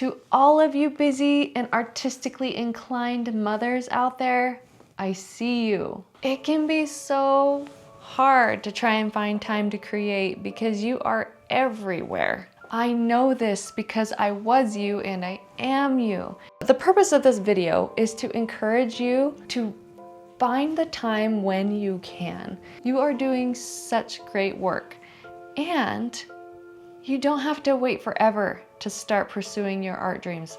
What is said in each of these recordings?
To all of you busy and artistically inclined mothers out there, I see you. It can be so hard to try and find time to create because you are everywhere. I know this because I was you and I am you. The purpose of this video is to encourage you to find the time when you can. You are doing such great work, and you don't have to wait forever to start pursuing your art dreams.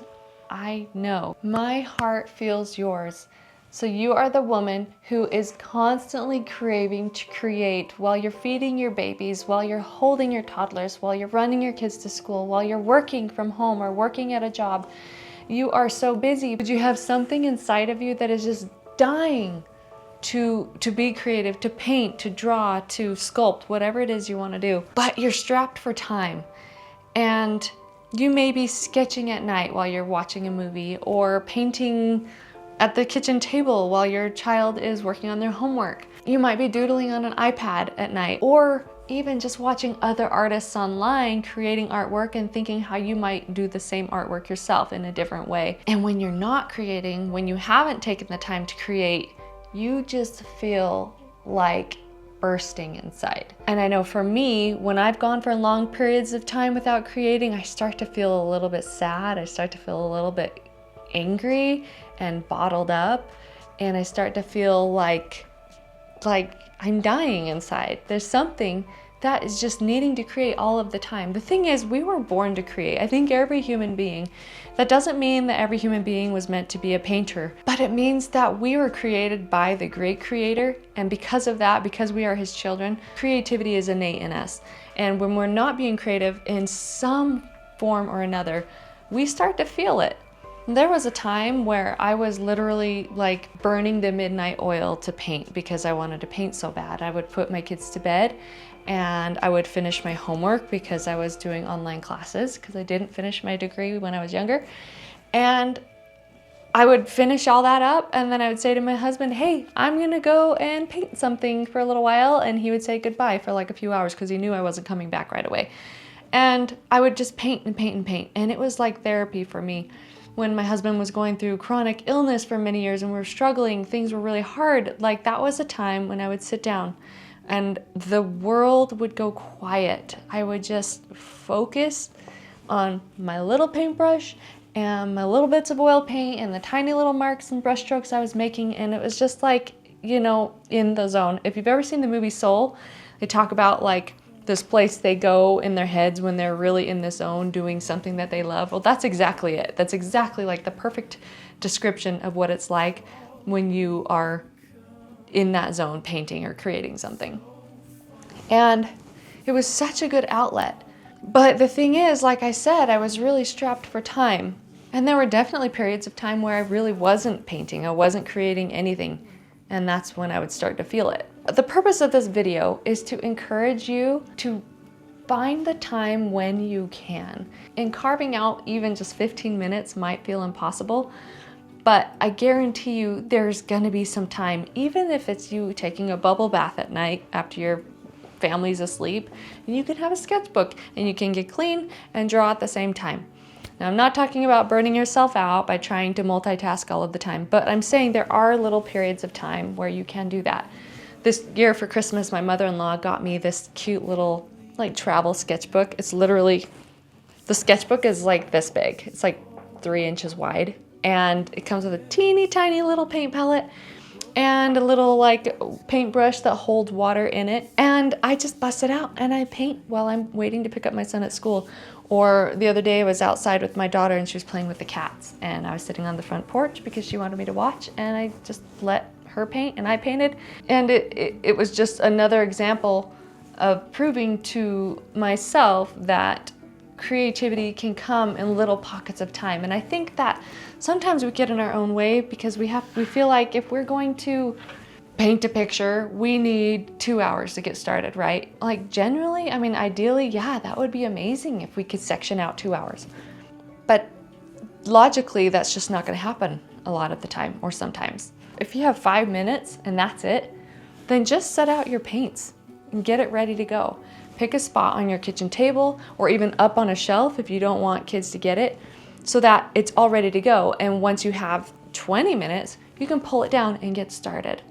I know. My heart feels yours. So you are the woman who is constantly craving to create while you're feeding your babies, while you're holding your toddlers, while you're running your kids to school, while you're working from home or working at a job. You are so busy, but you have something inside of you that is just dying to be creative, to paint, to draw, to sculpt, whatever it is you want to do. But you're strapped for time. And you may be sketching at night while you're watching a movie, or painting at the kitchen table while your child is working on their homework. You might be doodling on an iPad at night, or even just watching other artists online creating artwork and thinking how you might do the same artwork yourself in a different way. And when you're not creating, when you haven't taken the time to create, you just feel like bursting inside. And I know for me, when I've gone for long periods of time without creating, I start to feel a little bit sad. I start to feel a little bit angry and bottled up. And I start to feel like I'm dying inside. There's something that is just needing to create all of the time. The thing is, we were born to create. I think every human being. That doesn't mean that every human being was meant to be a painter, but it means that we were created by the great creator. And because of that, because we are his children, creativity is innate in us. And when we're not being creative in some form or another, we start to feel it. There was a time where I was literally like burning the midnight oil to paint because I wanted to paint so bad. I would put my kids to bed and I would finish my homework because I was doing online classes because I didn't finish my degree when I was younger. And I would finish all that up, and then I would say to my husband, hey, I'm gonna go and paint something for a little while. And he would say goodbye for like a few hours because he knew I wasn't coming back right away. And I would just paint and paint and paint. And it was like therapy for me. When my husband was going through chronic illness for many years and we were struggling, things were really hard. Like that was a time when I would sit down and the world would go quiet. I would just focus on my little paintbrush and my little bits of oil paint and the tiny little marks and brush strokes I was making. And it was just like, you know, in the zone. If you've ever seen the movie Soul, they talk about like this place they go in their heads when they're really in the zone doing something that they love. Well, that's exactly it. That's exactly like the perfect description of what it's like when you are in that zone painting or creating something. And it was such a good outlet. But the thing is, like I said, I was really strapped for time. And there were definitely periods of time where I really wasn't painting. I wasn't creating anything. And that's when I would start to feel it. The purpose of this video is to encourage you to find the time when you can. And carving out even just 15 minutes might feel impossible, but I guarantee you there's gonna be some time, even if it's you taking a bubble bath at night after your family's asleep, and you can have a sketchbook and you can get clean and draw at the same time. Now, I'm not talking about burning yourself out by trying to multitask all of the time, but I'm saying there are little periods of time where you can do that. This year for Christmas, my mother-in-law got me this cute little like travel sketchbook. It's literally, the sketchbook is like this big. It's like 3 inches wide. And it comes with a teeny tiny little paint palette and a little like paintbrush that holds water in it. And I just bust it out and I paint while I'm waiting to pick up my son at school. Or the other day I was outside with my daughter and she was playing with the cats. And I was sitting on the front porch because she wanted me to watch, and I just let her paint and I painted. And it was just another example of proving to myself that creativity can come in little pockets of time. And I think that sometimes we get in our own way because we feel like if we're going to paint a picture, we need 2 hours to get started, right? Like generally, I mean, ideally, yeah, that would be amazing if we could section out 2 hours. But logically, that's just not gonna happen a lot of the time, or sometimes. If you have 5 minutes and that's it, then just set out your paints and get it ready to go. Pick a spot on your kitchen table or even up on a shelf if you don't want kids to get it. so that it's all ready to go. And once you have 20 minutes, you can pull it down and get started.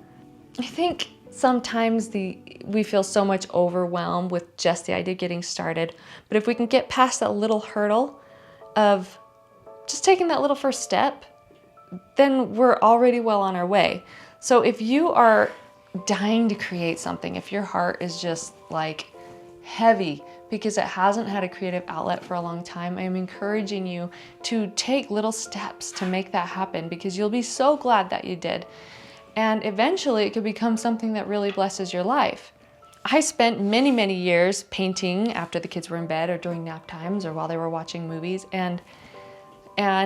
I think sometimes we feel so much overwhelmed with just the idea of getting started. But if we can get past that little hurdle of just taking that little first step, then we're already well on our way. So if you are dying to create something, if your heart is just like heavy because it hasn't had a creative outlet for a long time, I am encouraging you to take little steps to make that happen, because you'll be so glad that you did. And eventually it could become something that really blesses your life. I spent many, many years painting after the kids were in bed or during nap times or while they were watching movies. And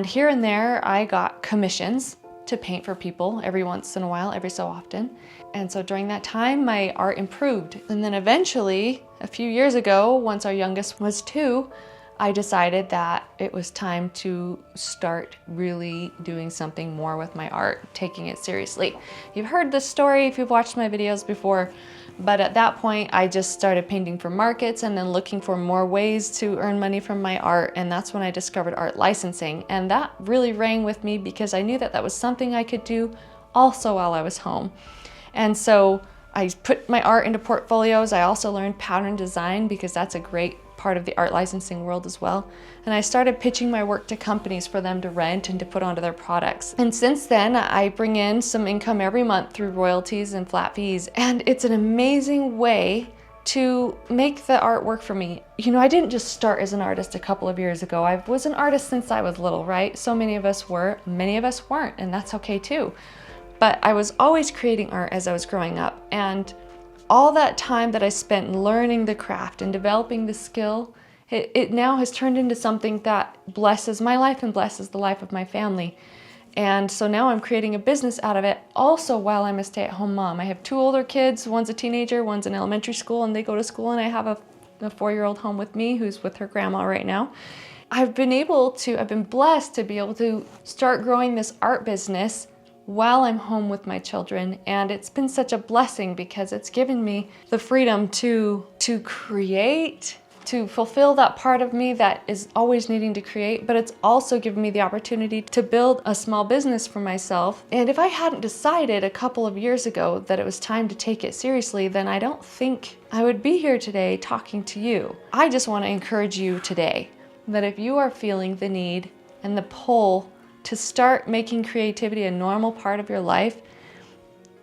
here and there I got commissions to paint for people every once in a while, every so often. And so during that time, my art improved. And then eventually, a few years ago, once our youngest was 2, I decided that it was time to start really doing something more with my art, taking it seriously. You've heard this story if you've watched my videos before, but at that point I just started painting for markets and then looking for more ways to earn money from my art, and that's when I discovered art licensing. And that really rang with me because I knew that that was something I could do also while I was home. And so I put my art into portfolios. I also learned pattern design because that's a great part of the art licensing world as well. And I started pitching my work to companies for them to rent and to put onto their products. And since then, I bring in some income every month through royalties and flat fees. And it's an amazing way to make the art work for me. You know, I didn't just start as an artist a couple of years ago. I was an artist since I was little, right? So many of us were, many of us weren't, and that's okay too. But I was always creating art as I was growing up. And all that time that I spent learning the craft and developing the skill, it now has turned into something that blesses my life and blesses the life of my family. And so now I'm creating a business out of it also while I'm a stay-at-home mom. I have 2 older kids, one's a teenager, one's in elementary school, and they go to school, and I have a 4-year-old home with me who's with her grandma right now. I've been blessed to be able to start growing this art business while I'm home with my children, and it's been such a blessing because it's given me the freedom to create, to fulfill that part of me that is always needing to create, but it's also given me the opportunity to build a small business for myself. And if I hadn't decided a couple of years ago that it was time to take it seriously, then I don't think I would be here today talking to you. I just want to encourage you today that if you are feeling the need and the pull to start making creativity a normal part of your life,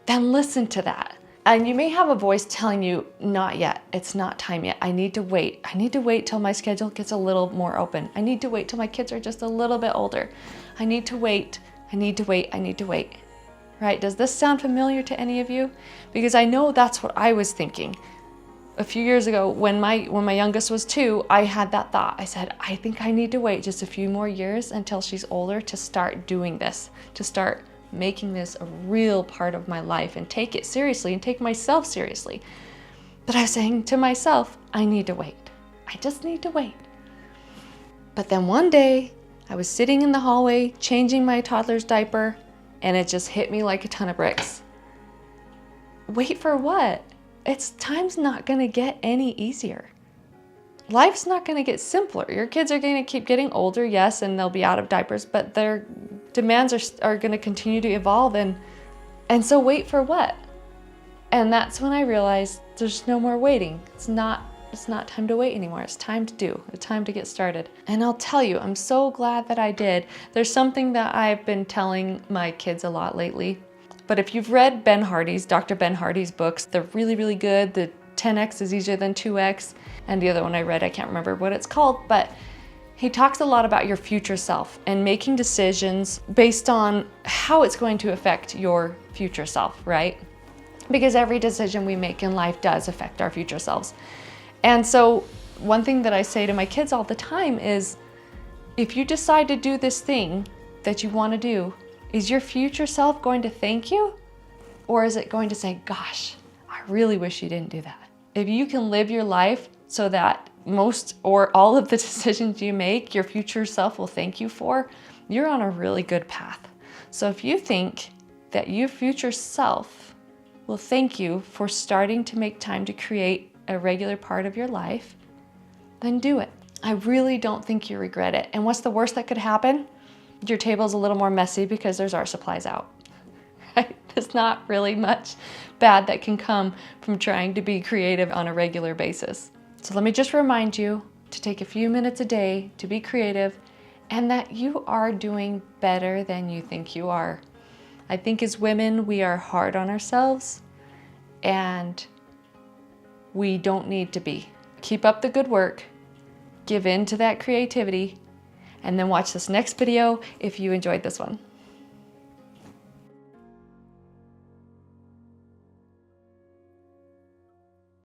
then listen to that. And you may have a voice telling you, not yet, it's not time yet, I need to wait. I need to wait till my schedule gets a little more open. I need to wait till my kids are just a little bit older. I need to wait, I need to wait, I need to wait. Right? Does this sound familiar to any of you? Because I know that's what I was thinking. A few years ago, when my youngest was 2, I had that thought. I said, I think I need to wait just a few more years until she's older to start doing this, to start making this a real part of my life and take it seriously and take myself seriously. But I was saying to myself, I need to wait. I just need to wait. But then one day, I was sitting in the hallway changing my toddler's diaper, and it just hit me like a ton of bricks. Wait for what? Time's not gonna get any easier. Life's not gonna get simpler. Your kids are gonna keep getting older, yes, and they'll be out of diapers, but their demands are gonna continue to evolve, and so wait for what? And that's when I realized there's no more waiting. It's not time to wait anymore. It's time to do. It's time to get started. And I'll tell you, I'm so glad that I did. There's something that I've been telling my kids a lot lately. But if you've read Dr. Ben Hardy's books, they're really, really good. The 10x is easier than 2x. And the other one I read, I can't remember what it's called, but he talks a lot about your future self and making decisions based on how it's going to affect your future self, right? Because every decision we make in life does affect our future selves. And so one thing that I say to my kids all the time is, if you decide to do this thing that you want to do, is your future self going to thank you? Or is it going to say, gosh, I really wish you didn't do that? If you can live your life so that most or all of the decisions you make, your future self will thank you for, you're on a really good path. So if you think that your future self will thank you for starting to make time to create a regular part of your life, then do it. I really don't think you regret it. And what's the worst that could happen? Your table's a little more messy because there's art supplies out. Right? There's not really much bad that can come from trying to be creative on a regular basis. So let me just remind you to take a few minutes a day to be creative, and that you are doing better than you think you are. I think as women, we are hard on ourselves, and we don't need to be. Keep up the good work, give in to that creativity, and then watch this next video if you enjoyed this one.